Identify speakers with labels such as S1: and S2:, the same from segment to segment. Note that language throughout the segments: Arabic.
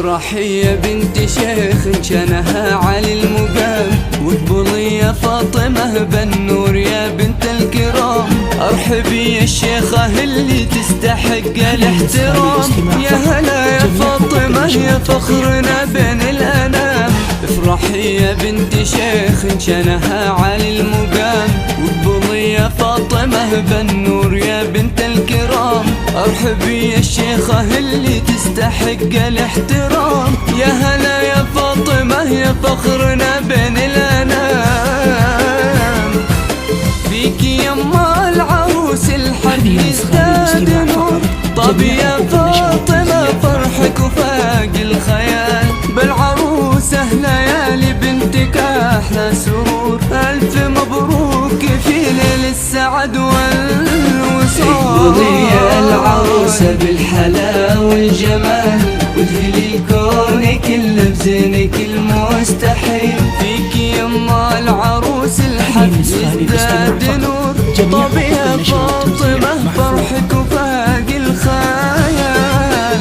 S1: افرحي يا بنت شيخ كانها علي المقام، واقبلي يا فاطمة بالنور يا بنت الكرام. ارحبي يا الشيخة اللي تستحق الاحترام، يا هلا يا فاطمة يا فخرنا بين الانام. افرحي يا بنت شيخ كانها علي المقام، واقبلي يا فاطمة بالنور يا بنت الكرام. ارحبي يا الشيخة اللي تستحق الاحترام، يا هلا يا فاطمة يا فخرنا بين الانام. فيكي يما العروس الحد يزداد نور، طب يا فاطمة فرحك وفاق الخيال. بالعروسة ليالي بنتك احلى سرور، الف مبروك في ليل السعد والوصال.
S2: اقبلي يا العروسة بالحلا والجمال، وادخلي الكون كله بزينك المستحيل.
S1: فيكي يما العروس الحد يزداد نور، طب يا فاطمة فرحك وفاق الخيال.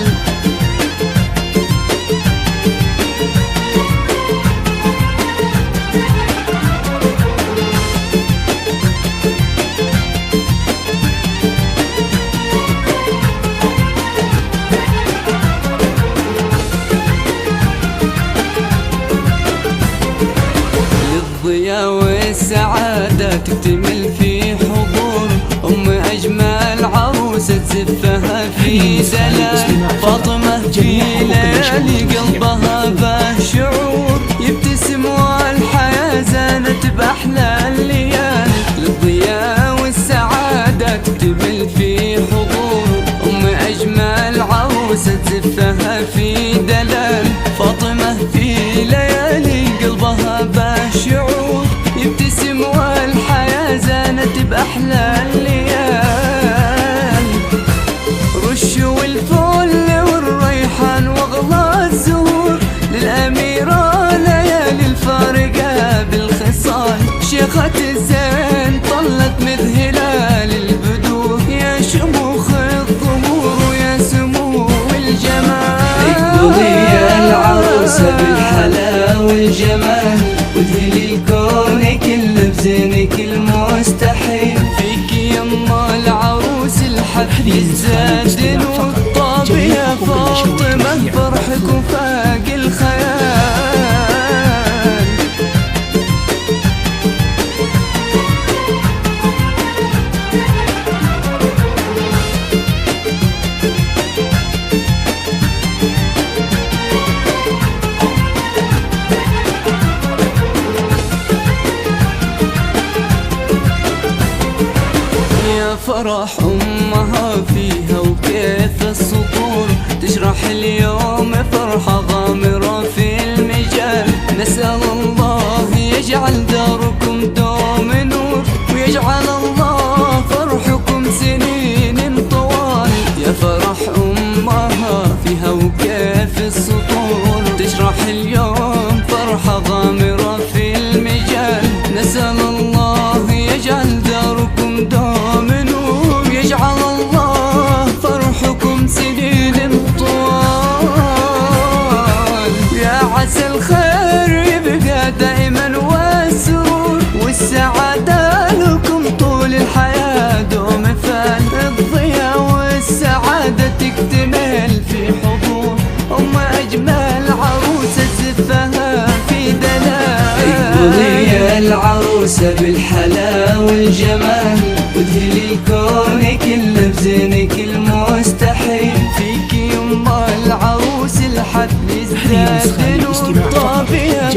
S1: الضياء والسعادة تكتمل في حضور أم أجمل عروسة تزفها في دلال. فاطمة في ليالي قلبها به شعور، يبتسم والحياة زانت بأحلى الليالي. الضياء والسعادة تكتمل في حضور أم أجمل عروسة تزفها في دلال. فاطمة في ليالي قلبها به شعور، يبتسم والحياة زانت بأحلى الليال. رشوا الفل والريحان واغلى الزهور، للأميرة ليالي الفارقة بالخصال. شيخة الزين طلت مذهلة للبدور، يا شموخ الظهور ويا سمو الجمال.
S2: اقبلي يا العروسة بالحلا والجمال، وادخلي الكون كله بزينك المستحيل.
S1: فيكي يما العروس الحد يزداد نور، طاب يا فاطمة فرحك وفاق الخيال. فرح أمها فيها وكيف السطور، تشرح اليوم فرحة غامرة في المجال. نسأل الله يجعل داركم دوم نور، ويجعل الله فرحكم سنين طوال. يا فرح أمها فيها وكيف السطور، تشرح اليوم فرحة غامرة في المجال. نسأل الله يجعل داركم دوم نور، يجعل الله فرحكم سنين طوال. يا عسى الخير يبقى دائما والسرور، والسعادة لكم طول الحياة دوم فال. الضياء والسعادة تكتمل في حضور أم أجمل عروسة زفها في دلال.
S2: اقبلي يا العروسة بالحلا والجمال، وادخلي الكون كله بزينك المستحيل.
S1: فيكي يما العروس الحد يزداد نور، طاب يا